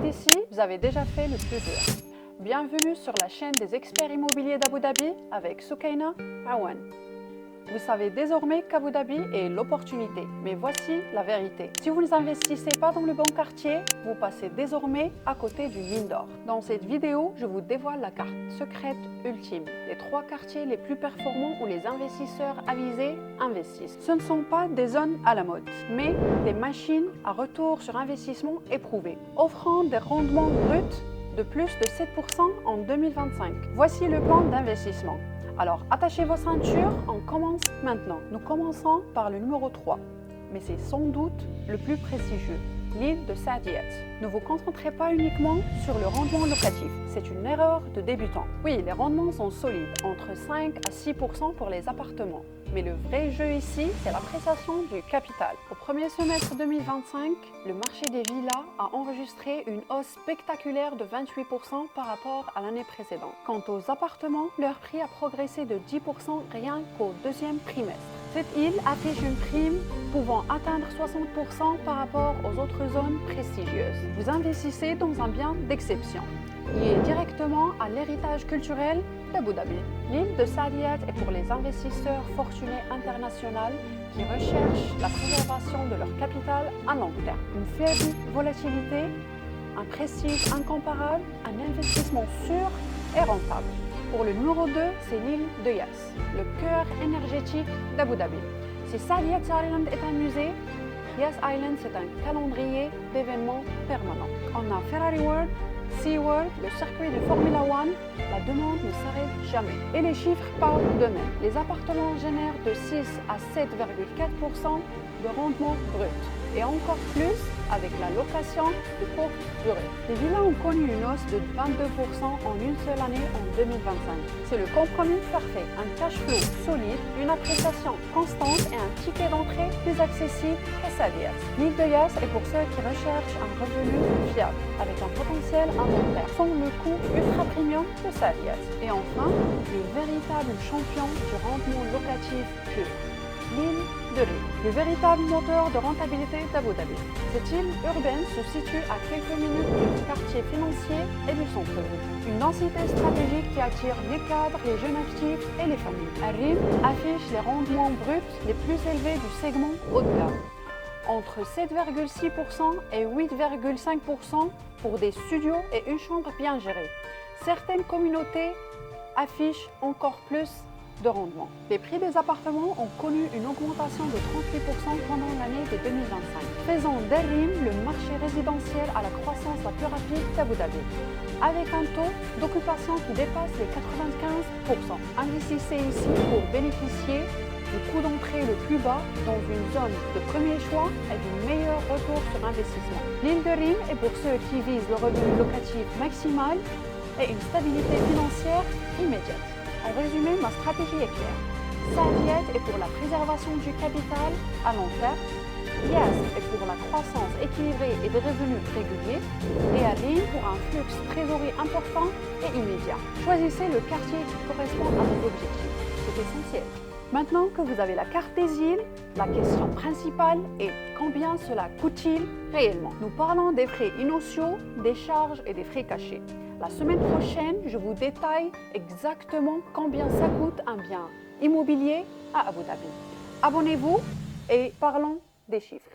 êtes ici, vous avez déjà fait le plus dur. Bienvenue sur la chaîne des experts immobiliers d'Abu Dhabi avec Soukaina Awan. Vous savez désormais qu'Abu Dhabi est l'opportunité, mais voici la vérité. Si vous n'investissez pas dans le bon quartier, vous passez désormais à côté d'une mine d'or. Dans cette vidéo, je vous dévoile la carte secrète ultime, les 3 quartiers les plus performants où les investisseurs avisés investissent. Ce ne sont pas des zones à la mode, mais des machines à retour sur investissement éprouvées, offrant des rendements bruts de plus de 7% en 2025. Voici le plan d'investissement. Alors, attachez vos ceintures, on commence maintenant. Nous commençons par le numéro 3, mais c'est sans doute le plus prestigieux, l'île de Saadiyat. Ne vous concentrez pas uniquement sur le rendement locatif, c'est une erreur de débutant. Oui, les rendements sont solides, entre 5 à 6% pour les appartements. Mais le vrai jeu ici, c'est l'appréciation du capital. Au premier semestre 2025, le marché des villas a enregistré une hausse spectaculaire de 28% par rapport à l'année précédente. Quant aux appartements, leur prix a progressé de 10% rien qu'au deuxième trimestre. Cette île affiche une prime pouvant atteindre 60% par rapport aux autres zones prestigieuses. Vous investissez dans un bien d'exception, lié directement à l'héritage culturel d'Abu Dhabi. L'île de Saadiyat est pour les investisseurs fortunés internationaux qui recherchent la préservation de leur capital à long terme. Une faible volatilité, un prestige incomparable, un investissement sûr et rentable. Pour le numéro 2, c'est l'île de Yas, le cœur énergétique d'Abu Dhabi. Si Saadiyat Island est un musée, Yas Island c'est un calendrier d'événements permanents. On a Ferrari World, SeaWorld, le circuit de Formula One, la demande ne s'arrête jamais. Et les chiffres parlent d'eux-mêmes. Les appartements génèrent de 6 à 7,4% de rendement brut. Et encore plus avec la location de courte durée. Les villas ont connu une hausse de 22% en une seule année en 2025. C'est le compromis parfait, un cash flow solide, une appréciation constante et un ticket d'entrée plus accessible qu'à Saadiyat. L'île de Yas est pour ceux qui recherchent un revenu fiable, avec un potentiel à long terme, sans le coût ultra premium de Saadiyat. Et enfin, le véritable champion du rendement locatif pur. L'île de Rih, le véritable moteur de rentabilité d'Abu Dhabi. Cette île urbaine se situe à quelques minutes du quartier financier et du centre-ville. Une densité stratégique qui attire les cadres, les jeunes actifs et les familles. Rih affiche les rendements bruts les plus élevés du segment haut de gamme, entre 7,6% et 8,5% pour des studios et une chambre bien gérée. Certaines communautés affichent encore plus de rendement. Les prix des appartements ont connu une augmentation de 38% pendant l'année de 2025, faisant d'Rih le marché résidentiel à la croissance la plus rapide d'Abu Dhabi, avec un taux d'occupation qui dépasse les 95%. Investissez ici pour bénéficier du coût d'entrée le plus bas dans une zone de premier choix et du meilleur retour sur investissement. L'île de Rih est pour ceux qui visent le revenu locatif maximal et une stabilité financière immédiate. En résumé, ma stratégie est claire. Saadiyat est pour la préservation du capital à long terme, Yas est pour la croissance équilibrée et des revenus réguliers, et Rih pour un flux trésorerie important et immédiat. Choisissez le quartier qui correspond à vos objectifs. C'est essentiel. Maintenant que vous avez la carte des îles, la question principale est combien cela coûte-t-il réellement? Nous parlons des frais initiaux, des charges et des frais cachés. La semaine prochaine, je vous détaille exactement combien ça coûte un bien immobilier à Abu Dhabi. Abonnez-vous et parlons des chiffres.